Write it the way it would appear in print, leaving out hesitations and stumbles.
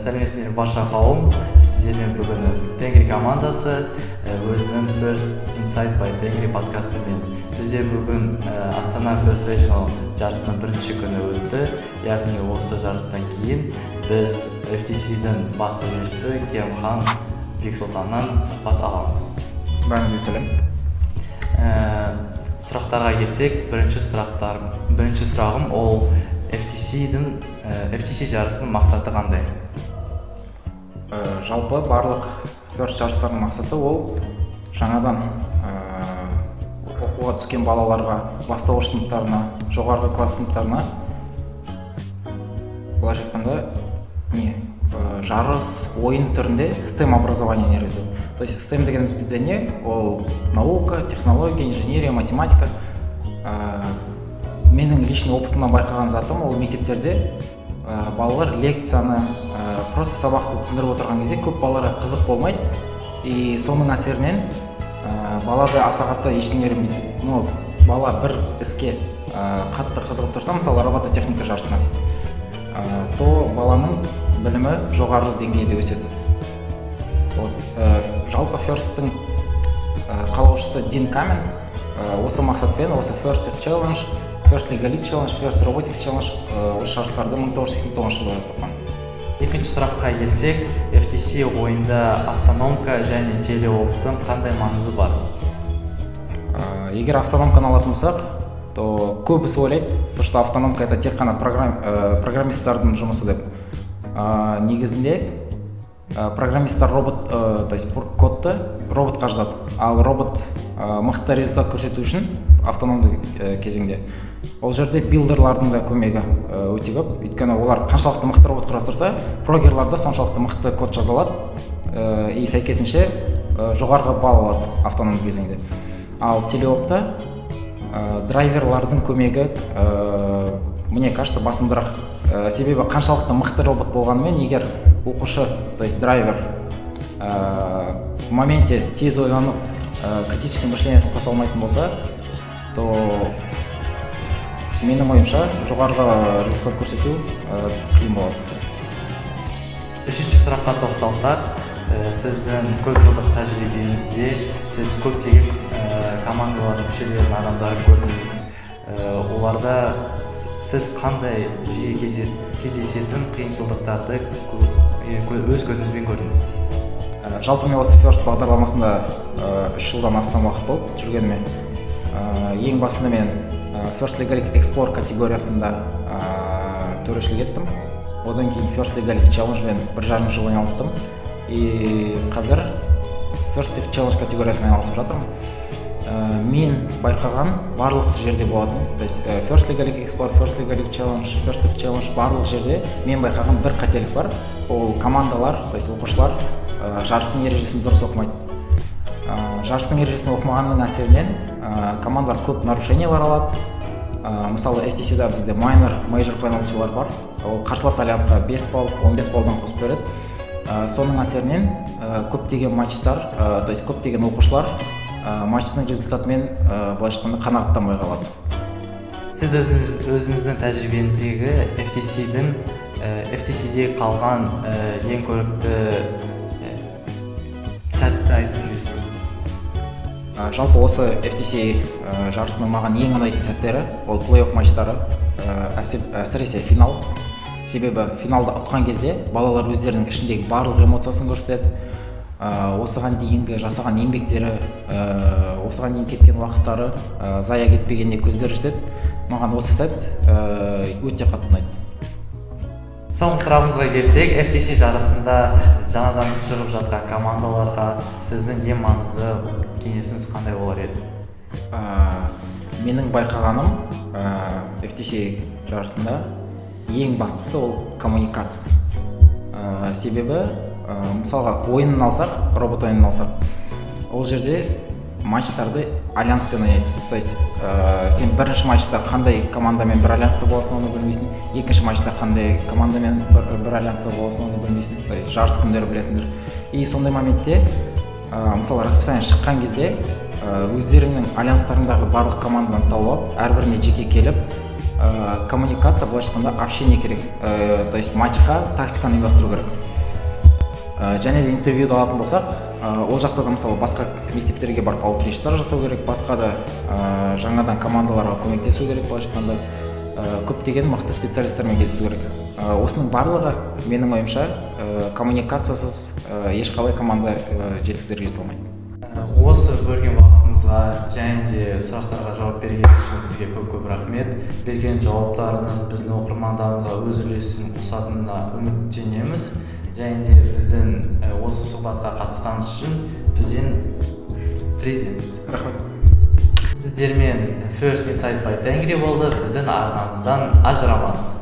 Сәлеметсіздер барша қауым, сіздермен бүгін Тенгри командасы өзінің First Insight by Tengri подкастымен. Бізде бүгін Астана First Regional жарысының бірінші күні өтті. Яғни осы жарыстан кейін біз FTC-дің бас төрешісі Керімхан Бексұлтаннан сұхбат аламыз. Бәріңізге сәлем. Сұрақтарға келсек, бірінші сұрағым ол FTC жарысының мақсаты қандай? Жалпы барлық First жарыстарының мақсаты ол жаңадан оқуға түскен балаларға, бастауыш сыныптарына, жоғарғы класс сыныптарына былайша айтқанда жарыс, ойын түрінде STEM образование үйрету. То есть STEM дегеніміз бізде не? Ол наука, технология, инженерия, математика. Менің личный опытымнан байқаған затым, ол мектептерде балалар лекцияны, просто сабақты түсіндіріп отырған кезде көп балаларға қызық болмайды. И соның әсерінен балада аса қатты ештеңе үйренбейді. Но бала бір іске қатты қызығып тұрса, мысалы робототехника жарысына, то баланың білімі жоғары деңгейде өседі. Жалпы First'тың қалаушысы Дин Камен осы мақсатпен осы First Tech Challenge, First Legal Challenge, First Robotics Challenge осы жарыстарды 1989 жылы өткізген. Екінші сұраққа келсек, FTC ойында автономка және телеоптың қандай маңызы бар? Егер автономканы алатын болсақ, то көбісі ойлайды, что автономка это тек қана программисттардың жұмысы деп. Негізінде программисттар то есть кодты роботқа жазады, ал робот мықты результат көрсету үшін автономды кезеңде ол жерде билдерлардың да көмегі өте көп. Өйткені олар қаншалықты мықты робот құрастырса, прогерлар да соншалықты мықты код жаза алады, и сәйкесінше жоғарғы балл алады автономды кезеңде. Ал телеопта драйверлардың көмегі мне кажется басымдырақ. Себебі қаншалықты мықты робот болғанымен, егер оқушы, то есть драйвер в моменте тез ойланып критический мышлениесін қоса алмайтын болса, то менің ойымша жоғарғы результат көрсету қиын болады. Үшінші сұраққа тоқталсақ, сіздің көп жылдық тәжірибеңізде сіз көптеген командалардың мүшелерінің адамдарын көрдіңіз. Оларда сіз қандай жиі кездесетін қиыншылықтарды өз көзіңізбен көрдіңіз? Жалпы мен осы First бағдарламасында 3 жылдан астам уақыт болды жүргеніме. Ең басында мен First Legal Explore категориясында төрешілік еттім. Одан кейін First Legal Challenge мен 1,5 жыл айналыстым. И қазір First Tech Challenge категориясымен айналысып жатырмын. Мен байқаған барлық жерде болатын, то есть First Legal Explore, First Legal Challenge, First Tech Challenge барлық жерде мен байқаған бір қателік бар. Ол командалар, то есть оқушылар жарыстың ережесін дұрыс оқымайды. Жарыстың ережесін оқымағанның әсерінен командалар көп нарушениялар алады. Мысалы FTC-да бізде minor, major penalty-лар бар. Ол қарсылас альянсқа 5 балл, 15 баллдан қосып береді. Соның әсерінен көптеген матчтар, то есть көптеген оқушылар матчтың результатымен былайша айтқанда қанағаттанбай қалады. Сіз өзіңіздің тәжірибеңіздегі FTC-де қалған ең көрікті сәтті айтып жүрсеңіз? Жалпы осы FTC жарысының маған ең ұнайтын сәттері ол плей-офф матчтары, әсіресе финал. Себебі финалда ұтқан кезде балалар өздерінің ішіндегі барлық эмоциясын көрсетеді. Осыған дейінгі жасаған еңбектері, осыған дейін кеткен уақыттары зая кетпегенде көздері жетеді. Маған осы сәт өте қатты ұнайды. Соңғы сұрағымызға келсек, FTC жарысында жаңадан шығып жатқан командаларға сіздің ең маңызды кеңесіңіз қандай болар еді? Менің байқағаным FTC жарысында ең бастысы ол коммуникация. Себебі мысалға ойынын алсақ, робот ойынын алсақ, ол жерде матчтарды альянспен ойнайды. То есть сен бірінші матчта қандай командамен бір альянста боласың, оны білмейсің. Екінші матчта қандай командамен бір альянста боласың, оны білмейсің. То есть жарыс күндері білесіңдер. И сондай моментте мысалы расписание шыққан кезде өздеріңнің альянстарындағы барлық команданы тауып, әрбіріне жеке келіп коммуникация, былайша айтқанда общение керек. То есть матчқа тактиканы ұйымдастыру керек. Және де интервьюді алатын болсақ, ол жақта да мысалы басқа мектептерге барып аутричтар жасау керек, басқа да жаңадан командаларға көмектесу керек, былайша айтқанда көптеген мықты специалистермен кездесу керек. Осының барлығы менің ойымша коммуникациясыз ешқалай команда жетістіктерге жете алмайды. Осы бөлген уақытыңызға және де сұрақтарға жауап бергеніңіз үшін сізге көп рахмет. Берген жауаптарыңыз біздің оқырмандарымызға өз үлесін қосатынына үміттенеміз. Және де біздің осы сұхбатқа қатысқаныңыз үшін бізден президент. Рахмет. Сіздермен First Insight by Tengri болды. Біздің арнамыздан ажырамаңыз.